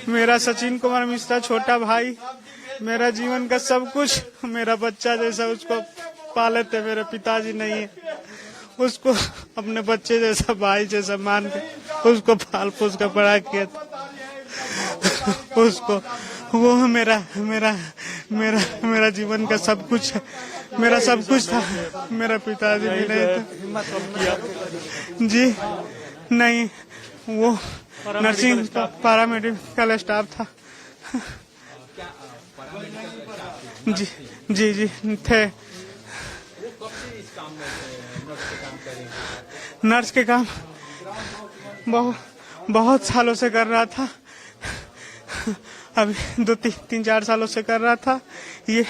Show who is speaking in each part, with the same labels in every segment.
Speaker 1: मेरा सचिन कुमार मिश्रा छोटा भाई, मेरा जीवन का सब कुछ, मेरा बच्चा जैसा उसको पाले थे, मेरे पिताजी नहीं है, उसको अपने बच्चे जैसा भाई जैसा मान के उसको पाल पोस कर बड़ा किया था। उसको वो मेरा मेरा मेरा मेरा जीवन का सब कुछ, मेरा सब कुछ था। मेरा पिताजी भी नहीं था जी, नहीं, वो नर्सिंग पैरामेडिकल स्टाफ था जी जी जी थे। नर्स के काम बहुत सालों से कर रहा था, अभी 2-3-4 सालों से कर रहा था। ये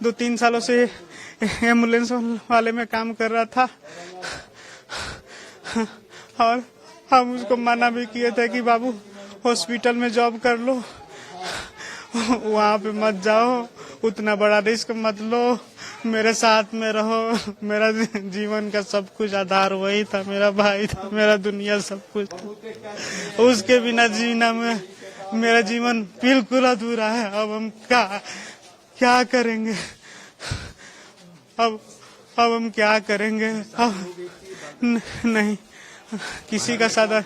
Speaker 1: 2-3 सालों से एम्बुलेंस वाले में काम कर रहा था और हम उसको मना भी किए थे कि बाबू हॉस्पिटल में जॉब कर लो, वहाँ पे मत जाओ, उतना बड़ा रिस्क मत लो, मेरे साथ में रहो। मेरा जीवन का सब कुछ आधार वही था, मेरा भाई था, मेरा दुनिया सब कुछ था। उसके बिना जीना में मेरा जीवन बिल्कुल अधूरा है। अब हम क्या करेंगे? अब हम क्या करेंगे? अब नहीं, किसी का सादा,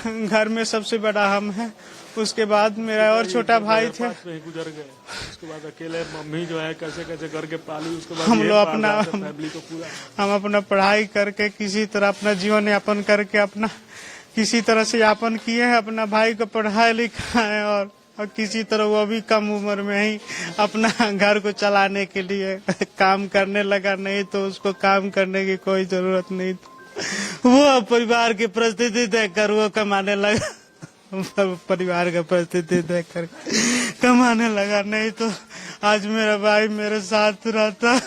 Speaker 1: घर में सबसे बड़ा हम है, उसके बाद मेरा और छोटा भाई थे।
Speaker 2: गुजर गए, उसके बाद अकेले मम्मी जो है कैसे कैसे करके पाली, उसके बाद
Speaker 1: हम लोग अपना
Speaker 2: फैमिली को पूरा
Speaker 1: हम अपना पढ़ाई करके किसी तरह अपना जीवन यापन करके अपना किसी तरह से यापन किए हैं। अपना भाई को पढ़ाया लिखा है और किसी तरह वो भी कम उम्र में ही अपना घर को चलाने के लिए काम करने लगा। नहीं तो उसको काम करने की कोई जरूरत नहीं थी, वो परिवार की परिस्थिति देखकर वो कमाने लगा। परिवार का परिस्थिति देखकर कमाने लगा, नहीं तो आज मेरा भाई मेरे साथ रहता।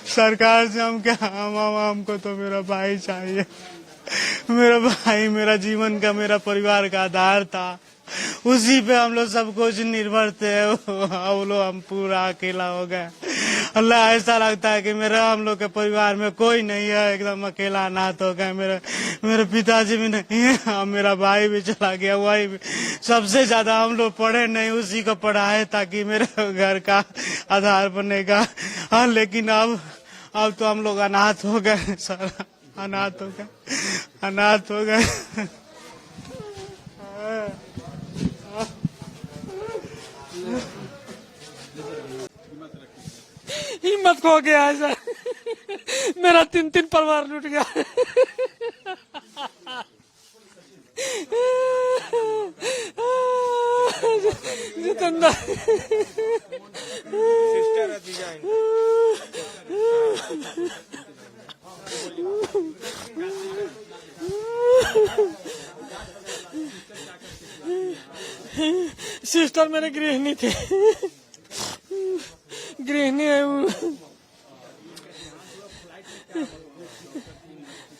Speaker 1: सरकार से हम क्या, हमको तो मेरा भाई चाहिए। मेरा भाई मेरा जीवन का, मेरा परिवार का आधार था, उसी पे हम लोग सब कुछ निर्भर थे। हम लोग हम पूरा अकेला हो गए। अल्लाह, ऐसा लगता है कि हम लोग के परिवार में कोई नहीं है, एकदम अकेला अनाथ हो गए। मेरे पिताजी भी नहीं है, मेरा भाई भी चला गया। वही भी सबसे ज्यादा हम लोग पढ़े नहीं, उसी को पढ़ाए ताकि मेरे घर का आधार बनेगा। हाँ, लेकिन अब तो हम लोग अनाथ हो गए, सर, अनाथ हो गए।
Speaker 3: हिम्मत खो गया है सर, मेरा 3 परिवार लूट गया। जितेंद्र सिस्टर मेरे गृहिणी थे, गृहिणी है वो।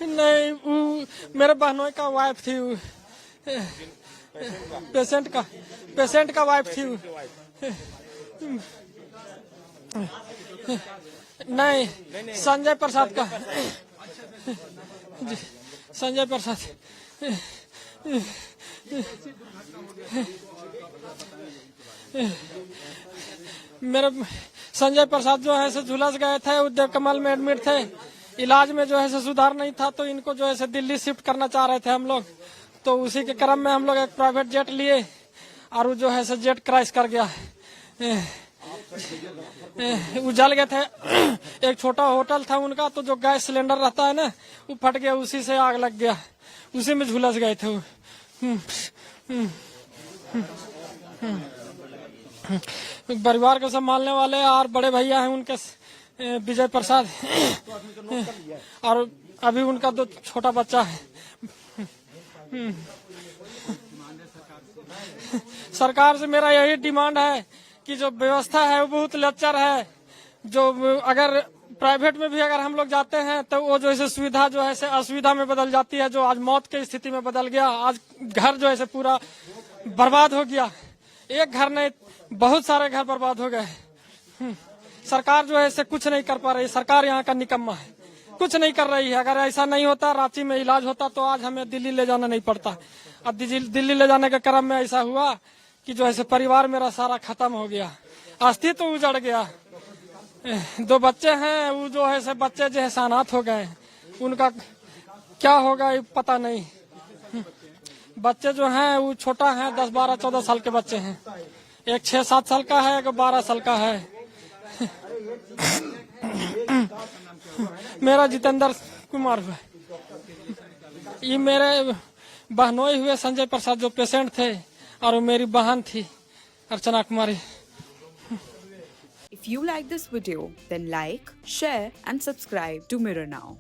Speaker 3: नहीं, वो मेरे बहनों का वाइफ थी, वो पेशेंट का वाइफ थी वो। नहीं, संजय प्रसाद का, संजय प्रसाद। मेरे संजय प्रसाद जो है से झुलस गए थे, उद्योग कमल में एडमिट थे। इलाज में जो है से सुधार नहीं था, तो इनको जो है से दिल्ली शिफ्ट करना चाह रहे थे हम लोग। तो उसी के क्रम में हम लोग एक प्राइवेट जेट लिए और वो जो है से जेट क्रैश कर गया। वो जल गए थे। एक छोटा होटल था उनका, तो जो गैस सिलेंडर रहता है ना, वो फट गया, उसी से आग लग गया, उसी में झुलस गए थे वो। परिवार को संभालने वाले और बड़े भैया हैं उनके, विजय प्रसाद, और अभी उनका 2 छोटा बच्चा है। सरकार से मेरा यही डिमांड है कि जो व्यवस्था है वो बहुत लचर है। जो अगर प्राइवेट में भी अगर हम लोग जाते हैं तो वो जो है सुविधा जो है असुविधा में बदल जाती है, जो आज मौत की स्थिति में बदल गया। आज घर जो है पूरा बर्बाद हो गया, एक घर नहीं बहुत सारे घर बर्बाद हो गए। सरकार जो है कुछ नहीं कर पा रही, सरकार यहाँ का निकम्मा है, कुछ नहीं कर रही है। अगर ऐसा नहीं होता, रांची में इलाज होता, तो आज हमें दिल्ली ले जाना नहीं पड़ता। अब दिल्ली ले जाने के क्रम में ऐसा हुआ कि जो है परिवार मेरा सारा खत्म हो गया, अस्तित्व उजड़ गया। 2 बच्चे हैं, वो जो है बच्चे जो है अनाथ हो गए, उनका क्या होगा ये पता नहीं। बच्चे जो हैं वो छोटा है, 10, 12, 14 साल के बच्चे हैं। एक 6, 7 साल का है, एक 12 साल का है। मेरा जितेंद्र कुमार हुआ। ये मेरे बहनोई हुए संजय प्रसाद जो पेशेंट थे, और वो मेरी बहन थी Archana Kumari.
Speaker 4: If you like this video, then like, share and subscribe to Mirror Now.